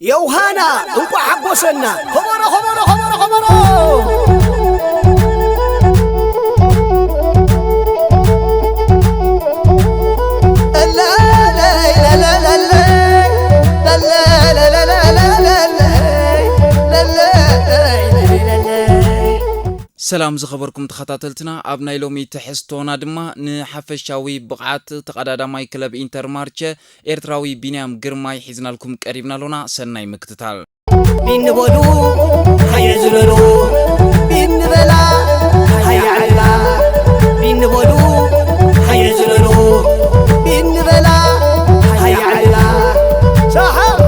يوهانا انقو عبوسنا خبرو خبرو خبرو خبرو سلام زخبركم تخطاتلتنا ابناي لومي تحستونا دما نحفشاوي بقعات تقداداماي كلب انتر مارچ ايرتراوي بينيام غرماي حزنا لكم قريبنا لونا سناي مكتتال بين بولو هيا زللو بين بلا هيا علا بين بولو هيا زللو بين بلا هيا علا صاحب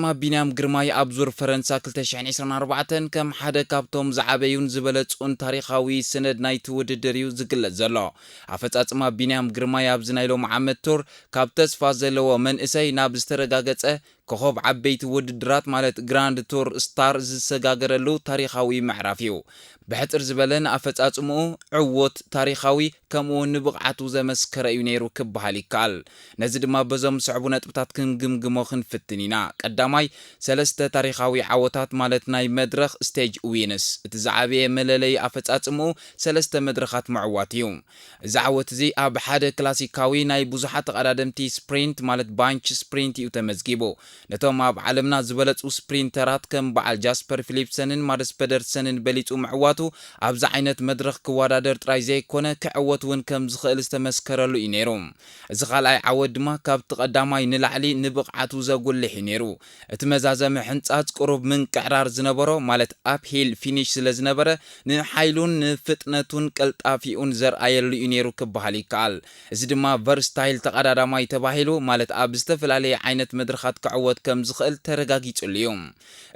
ما بينام غرماي ابزور فرنسا 2024 كم حدا كابتوم زعبيون زبلصون تاريخاوي سند نايت وددريو زغلص زلو افصاصما بينام غرماي ابزنايلو محمد تور كابتس فازلو من اسي ناب استرغاغصه كخوب عبيت وددرات مالت جراند تور ستار زسغاغرلو تاريخاوي معرفيو بحتر زبلن افصاصمو عوت تاريخاوي كمو نبقعتو زمسكر ايو نيرو كبحاليكال نزي دما بزم صعبو نطبطات كنغمغمو خنفتنينا قداماي سلسته تاريخاوي عوتات مالت ناي مدرخ ستيج وينس اتزعابيه مللي افصاصمو سلسته مدرخات معواتيو زعوت زي اب حدا كلاسيكاوي ناي بوزحات قدادمتي سبرينت مالت بانش سبرينت يو تمزغيبو نتوم اب عالمنا زبلصو سبرينترات كم بعل جاسبر فيليبسنن مارس بيدرسنن بليصو معواتو ابز عينت مدرخ كوادادر طراي زي كونه كعوت ون كم زخيل استمسكرلو ينيروم از خالاي عود دما كاب تقداماي نلعلي نبقعتو زغول حينيرو اتمزازم حنصات قرب من قعرار زنبرو مالت اب هيل فينيش سلازنبره نحايلون نفطنتون قلطافيون زرአየሉ ينيرو كبحاليكال እዚ ድማ ቨርስታይል ተቀዳዳማይ ተባሂሉ ማለት ኣብ ዝተፈላልየ ዓይነት መድረኻት ክዕወት ከም ዝኽእል ተረጋጊጹልዮም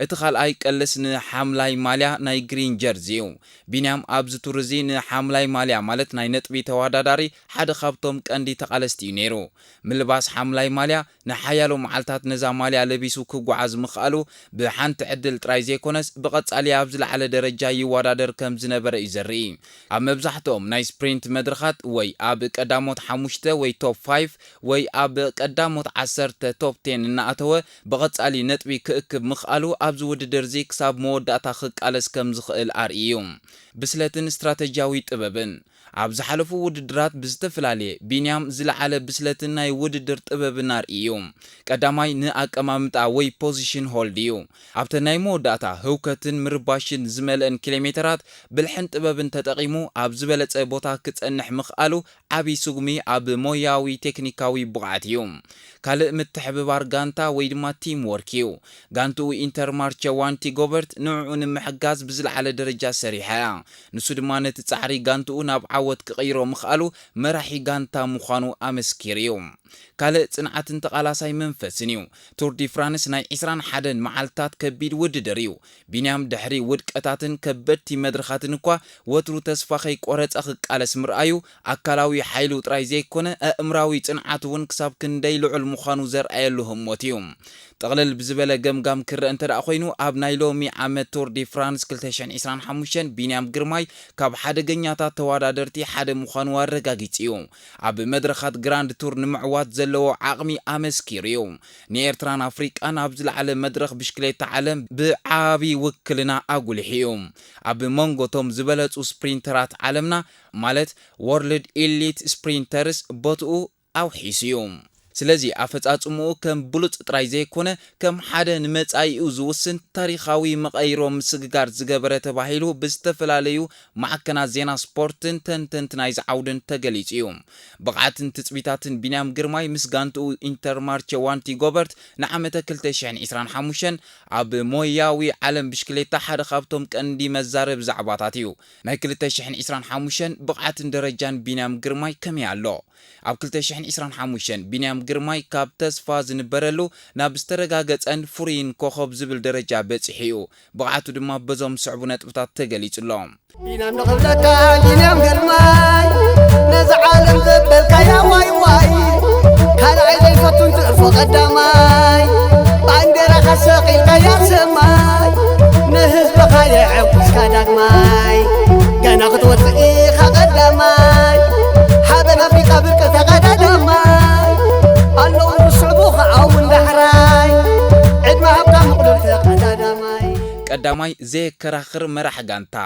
እቲ ካልኣይ ቀለስ ንሓምላይ ማልያ ናይ ግሪን ጀርዚው ቢንያም ኣብ ዝቱርዚ ንሓምላይ ማልያ ማለት ናይ ነጥቢ ተዋዳዳሪ ሓደ ካብቶም ቀንዲ ተቃለስቲ ነይሩ ምልባስ ሓምላይ ማልያ ንሓያሎ መዓልታት ነዛ ማልያ ለቢሱ ክጓዓዝ ምኽኣሉ ብሓንቲ ዕድል ጥራይ ዘይኮነስ ብቐጻሊ ኣብ ዝለዓለ ደረጃ ይወዳደር ከም ዝነበረ ይዘርኢ ኣብ መብዛሕትኦም ናይ ስፕሪንት መድረኻት ወይ ኣብ ቀዳሞት 5 ወይ ቶፕ 5 ወይ ኣብ ቀዳሞት 10 ቶፕ 10 እናኣተወ ብቐጻሊ ነጥቢ ክእክብ ምኽኣሉ ኣብ ዝውድድር ዚ ክሳብ መወዳእታ ክቃለስ ከም ዝኽእል ኣርእዩ ብስለትን ስትራቴጂያዊ ጥበብን ኣብ ዝሓለፉ ውድድራት ብዝተፈላለየ ቢንያም ዝለዓለ ብስለትን ናይ ውድድር ጥበብን ኣርእዩ ቀዳማይ ንኣቀማምጣ ወይ ፖዚሽን ሆልድ እዩ ኣብተ ናይ መወዳእታ ህውከትን ምርባሽን ዝመልአን ኪሎሜትራት ብልሕን ጥበብን ተጠቂሙ ኣብ ዝበለጸ ቦታ ክጸንሕ ምኽኣሉ ዓቢ ስጉሚ ኣብ ሞያዊ ቴክኒካዊ ብቕዓት እዩ ካልእ ምትሕብባር ጋንታ ወይ ድማ ቲም ወርክ እዩ ጋንቱ ኢንተር ማርቸ ዋንቲ ጎበርት ንዕኡ ንምሕጋዝ ብዝለዓለ ደረጃ ሰሪሓ ንሱ ድማ ነቲ ጻዕሪ ጋንቱ ናብ ዓወት ክቕይሮ ምኽኣሉ መራሒ ጋንታ ምዃኑ ኣመስኪር እዩ ካልእ ጽንዓትን ተቃላሳይ መንፈስን እዩ ቱር ዲ ፍራንስ ናይ 21 መዓልታት ከቢድ ውድድር እዩ ቢንያም ድሕሪ ውድቀታትን ከበድቲ መድረኻትን እኳ ወትሩ ተስፋ ከይቆረጸ ክቃለስ ምርኣዩ ኣካላዊ ሓይሉ ጥራይ ዘይኮነ ኣእምራዊ ጽንዓት እውን ክሳብ ክንደይ ልዑል ምዃኑ ዘርአየሉ ህሞት እዩ ጠቕለል ብዝበለ ገምጋም ክርአ እንተደኣ ኮይኑ ኣብ ናይ ሎሚ ዓመት ቱር ዲ ፍራንስ 2025 ቢንያም ግርማይ ካብ ሓደገኛታት ተወዳደርቲ ሓደ ምዃኑ ኣረጋጊጹ እዩ ኣብ መድረኻት ግራንድ ቱር ንምዕዋት ዘለዎ ዓቕሚ ኣመስኪር እዩ ንኤርትራን ኣፍሪቃን ኣብ ዝለዓለ መድረኽ ብሽክሌታ ዓለም ብዓቢ ውክልና ኣጉልሕ እዩ ኣብ መንጎቶም ዝበለጹ ስፕሪንተራት ዓለምና ማለት ወርልድ ኢሊት ስፕሪንተርስ ቦትኡ ኣውሒሱ እዩ ስለዚ ኣፈጻጽሙኡ ከም ብሉጽ ጥራይ ዘይኮነ ከም ሓደ ንመጻኢኡ ዝውስን ታሪኻዊ መቐይሮ ምስግጋር ዝገበረ ተባሂሉ ብዝተፈላለዩ ማዕከናት ዜና ስፖርትን ተንተንቲ ናይ ዝዓውድን ተገሊጹ እዩ ብቕዓትን ትጽቢታትን ቢንያም ግርማይ ምስ ጋንትኡ ኢንተር ማርቸ ዋንቲ ጎበርት ንዓመተ 2025 ኣብ ሞያዊ ዓለም ብሽክሌታ ሓደ ካብቶም ቀንዲ መዛረብ ዛዕባታት እዩ ናይ 2025 ብቕዓትን ደረጃን ቢንያም ግርማይ ከመይ ኣሎ ኣብ 2025 ቢንያም ግርማይ ካብ ተስፋ ዝንበረሉ ናብ ዝተረጋገጸን ፍሩይን ኮኸብ ዝብል ደረጃ በጽሒዩ ብቕዓቱ ድማ በዞም ስዕቡ ነጥብታት ተገሊጹሎም ቢንያም ንኽብለካ ቢንያም ግርማይ ነዚ ዓለም ዘበልካ ያ ዋይ ዋይ ካልኣይ ዘይፈቱን ትዕርፎ ቀዳማይ ባንዴራኻ ሰቒልካ ያ ሰማይ ንህዝብኻ የዕጉስካ ዳግማይ ገና ክትወፅእ ኢኻ ቀዳማይ ሓበን ኣፍሪቃ ብርቂ ተቐዳዳማይ ቀዳማይ ዘከራኽር መራሕ ጋንታ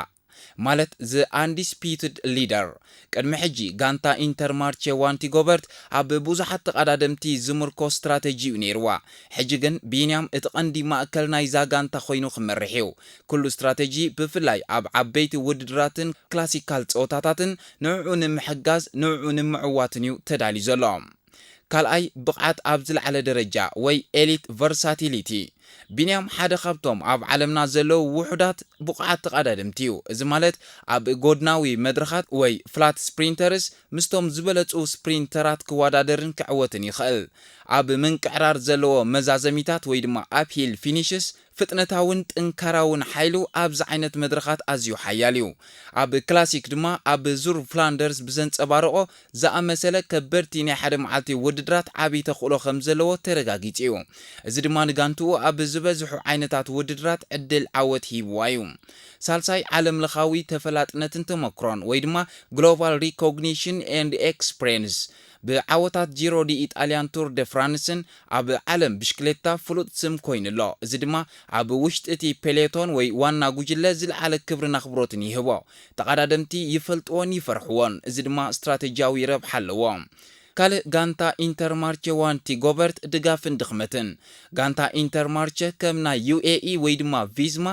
ማለት the undisputed leader ቅድሚ ሕጂ ጋንታ ኢንተርማርቼ ዋንቲ ጎበርት ኣብ ብዙሓት ተቐዳደምቲ ዝምርኮ ስትራቴጂ ነይርዋ ሕጂ ግን ቢንያም እቲ ቀንዲ ማእከል ናይ ዛጋንታ ኮይኑ ክመርሕ እዩ ኩሉ ስትራቴጂ ብፍላይ ኣብ ዓበይቲ ውድድራትን ክላሲካል ፀወታታትን ንዕኡ ንምሕጋዝ ንዕኡ ንምዕዋትን እዩ ተዳልዩ ዘሎ ካልኣይ ብቕዓት ኣብ ዝለዓለ ደረጃ ወይ ኤሊት ቨርሳቲሊቲ ቢንያም ሓደ ካብቶም ኣብ ዓለምና ዘለው ውሑዳት ብቕዓት ተቐዳድምቲ እዩ እዚ ማለት ኣብ ጎድናዊ መድረኻት ወይ ፍላት ስፕሪንተርስ ምስቶም ዝበለፁ ስፕሪንተራት ክወዳደርን ክዕወትን ይኽእል ኣብ ምንቅዕራር ዘለዎ መዛዘሚታት ወይ ድማ ኣፕሂል ፊኒሽስ ፍጥነታውን ጥንካራውን ሓይሉ ኣብዚ ዓይነት መድረኻት ኣዝዩ ሓያል እዩ ኣብ ክላሲክ ድማ ኣብ ዙር ፍላንደርስ ብዘንፀባርቆ ዝኣመሰለ ከበድቲ ናይ ሓደ መዓልቲ ውድድራት ዓብይ ተኽእሎ ከም ዘለዎ ተረጋጊፁ እዩ እዚ ድማ ንጋንትኡ ኣብ ዝበዝሑ ዓይነታት ውድድራት ዕድል ዓወት ሂብዋ እዩ ሳልሳይ ዓለም ለኻዊ ተፈላጥነትን ተመክሮን ወይ ድማ ግሎባል ሪኮግኒሽን ኤንድ ኤክስፒሪየንስ ብዓወታት ጂሮ ዲ ኢጣልያን ቱር ደ ፍራንስን ኣብ ዓለም ብሽክሌታ ፍሉጥ ስም ኮይኑሎ እዚ ድማ ኣብ ውሽጢ እቲ ፔሌቶን ወይ ዋና ጉጅለ ዝለዓለ ክብርን ኣኽብሮትን ይህቦ ተቐዳደምቲ ይፈልጥዎን ይፈርሕዎን እዚ ድማ ስትራቴጂያዊ ረብሓ ኣለዎ ካልእ ጋንታ ኢንተርማርቼ ዋንቲ ጎበርት ድጋፍን ድኽመትን ጋንታ ኢንተርማርቼ ከም ናይ UAE ወይ ድማ ቪዝማ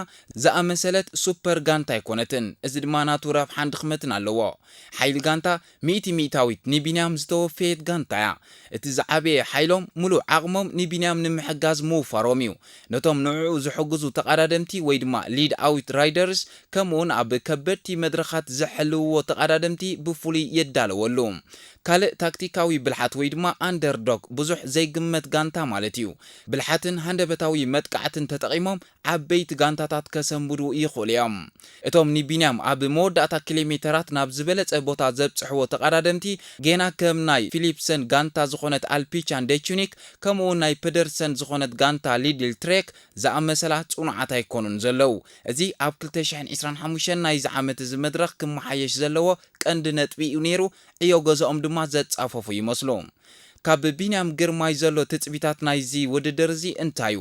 ዝኣመሰለት ሱፐር ጋንታ ኣይኮነትን እዚ ድማ ናቱ ረብሓን ድኽመትን ኣለዎ ሓይሊ ጋንታ ሚእታዊት ንቢንያም ዝተወፈየት ጋንታ እያ እቲ ዝዓበየ ሓይሎም ሙሉእ ዓቕሞም ንቢንያም ንምሕጋዝ ምውፋሮም እዩ ነቶም ንዕኡ ዝሕግዙ ተቐዳደምቲ ወይ ድማ ሊድ ኣዊት ራይደርስ ከምኡውን ኣብ ከበድቲ መድረኻት ዘሕልውዎ ተቐዳደምቲ ብፍሉይ የዳለወሉ ካልእ ታክቲካዊ ብልሓት ወይ ድማ አንደርዶግ ብዙሕ ዘይግመት ጋንታ ማለት እዩ ብልሓትን ሃንደበታዊ መጥቃዕትን ተጠቒሞም ዓበይቲ ጋንታታት ከሰንብዱ ይኽእሉ እዮም እቶም ንቢንያም ኣብ መወዳእታ ኪሎሜተራት ናብ ዝበለፀ ቦታ ዘብፅሕዎ ተቐዳደምቲ ጌና ከም ናይ ፊሊፕሰን ጋንታ ዝኾነት ኣልፒቻን ዴቹኒክ ከምኡውን ናይ ፔደርሰን ዝኾነት ጋንታ ሊድል ትሬክ ዝኣመሰላ ፅኑዓት ኣይኮኑን ዘለው እዚ ኣብ 2025 ናይዚ ዓመት እዚ መድረኽ ክመሓየሽ ዘለዎ ቀንዲ ነጥቢ እዩ ነይሩ እዮ ገዛኦም ድማ ዘጻፈፉ ይመስሉ ካብ ቢንያም ግርማይ ዘሎ ትጽቢታት ናይዚ ውድድር እዚ እንታዩ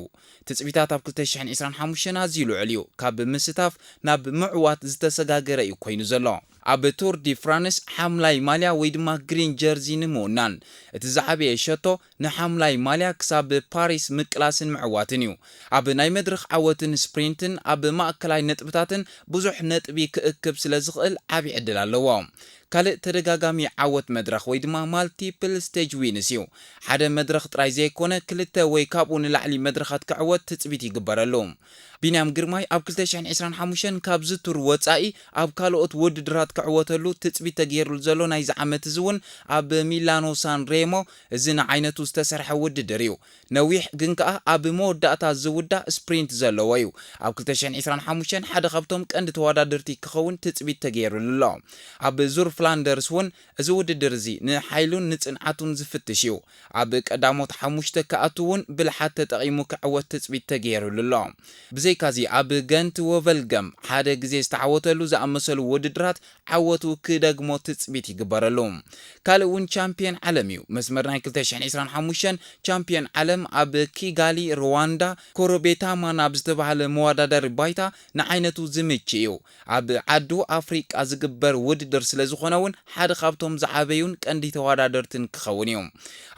ትጽቢታት ኣብ 2025 ኣዝዩ ልዑል እዩ ካብ ምስታፍ ናብ ምዕዋት ዝተሰጋገረ እዩ ኮይኑ ዘሎ ኣብ ቱር ዲ ፍራንስ ሓምላይ ማልያ ወይ ድማ ግሪን ጀርዚ ንምውናን እቲ ዝዓበየ ሸቶ ንሓምላይ ማልያ ክሳብ ፓሪስ ምቅላስን ምዕዋትን እዩ ኣብ ናይ መድረኽ ዓወትን ስፕሪንትን ኣብ ማእከላይ ነጥብታትን ብዙሕ ነጥቢ ክእክብ ስለ ዝኽእል ዓብይ ዕድል ኣለዎ ካልእ ተደጋጋሚ ዓወት መድረኽ ወይ ድማ ማልቲፕል ስቴጅ ዊንስ እዩ ሓደ መድረኽ ጥራይ ዘይኮነ ክልተ ወይ ካብኡ ንላዕሊ መድረኻት ክዕወት ትጽቢት ይግበረሉ ቢንያም ግርማይ ኣብ 2025 ካብ ዝቱር ወጻኢ ኣብ ካልኦት ውድድራት ክዕወተሉ ትጽቢት ተገይሩሉ ዘሎ ናይ ዝዓመት እዚ እውን ኣብ ሚላኖ ሳን ሬሞ እዚ ንዓይነቱ ዝተሰርሐ ውድድር እዩ ነዊሕ ግን ከዓ ኣብ መወዳእታ ዝውዳእ ስፕሪንት ዘለዎ እዩ ኣብ 2025 ሓደ ካብቶም ቀንዲ ተወዳደርቲ ክኸውን ትጽቢት ተገይሩሉ ኣብ ዙር ፍላንደርስ እውን እዚ ውድድር እዚ ንሓይሉን ንጽንዓቱን ዝፍትሽ እዩ ኣብ ቀዳሞት 5 ከኣቱ እውን ብልሓት ተጠቒሙ ክዕወት ትጽቢት ተገይሩሉ ብዘይካዚ ኣብ ገንት ወቨልገም ሓደ ግዜ ዝተዓወተሉ ዝኣመሰሉ ውድድራት ዓወቱ ክደግሞ ትጽቢት ይግበረሉ ካልእ እውን ቻምፒየን ዓለም እዩ መስመር ናይ 2025 ቻምፒየን ዓለም ኣብ ኪጋሊ ሩዋንዳ ኮሮቤታማ ናብ ዝተባሃለ መወዳደሪ ባይታ ንዓይነቱ ዝምች እዩ ኣብ ዓዱ ኣፍሪቃ ዝግበር ውድድር ስለ ዝኾነ እውን ሓደ ካብቶም ዝዓበዩን ቀንዲ ተወዳደርትን ክኸውን እዩ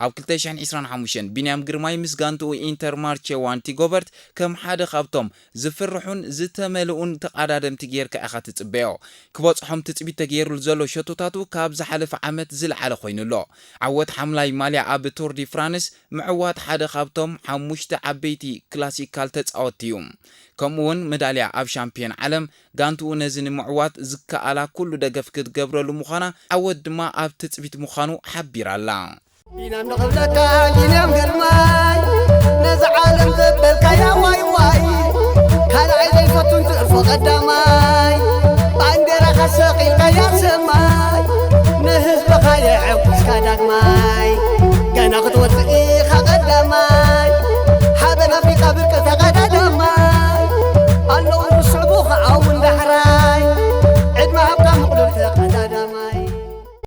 ኣብ 2025 ቢንያም ግርማይ ምስ ጋንትኡ ኢንተርማርቼ ዋንቲ ጎበርት ከም ሓደ ካብቶም ዝፍርሑን ዝተመልኡን ተቐዳደምቲ ጌርካ ኢኻ ትጽበዮ ክበፅሖም ትጽቢት ተገይሩሉ ዘሎ ሸቶታቱ ካብ ዝሓለፈ ዓመት ዝለዓለ ኮይኑሎ ዓወት ሓምላይ ማልያ ኣብ ቱር ዲ ፍራንስ ምዕዋት ሓደ ካብቶም 5 ዓበይቲ ክላሲካል ተጻወቲ እዩ ከምኡውን ሜዳልያ ኣብ ሻምፒዮን ዓለም ጋንትኡ ነዚ ንምዕዋት ዝከኣላ ኩሉ ደገፍ ክትገብረሉ ምዃና ዓወት ድማ ኣብ ትጽቢት ምዃኑ ሓቢራላ ቢንያም ንኽብለካ ቢንያም ግርማይ ነዚ ዓለም ዘበልካ ያ ዋይ ዋይ ካልኣይ ዘይፈቱን ትዕርፎ ቀዳማይ ባንዴራኻ ሰቒልካ ያ ሰማይ ንህዝብኻ የዕጉስካ ዳግማይ ገና ክትወፅእ ኢኻ ቀዳማይ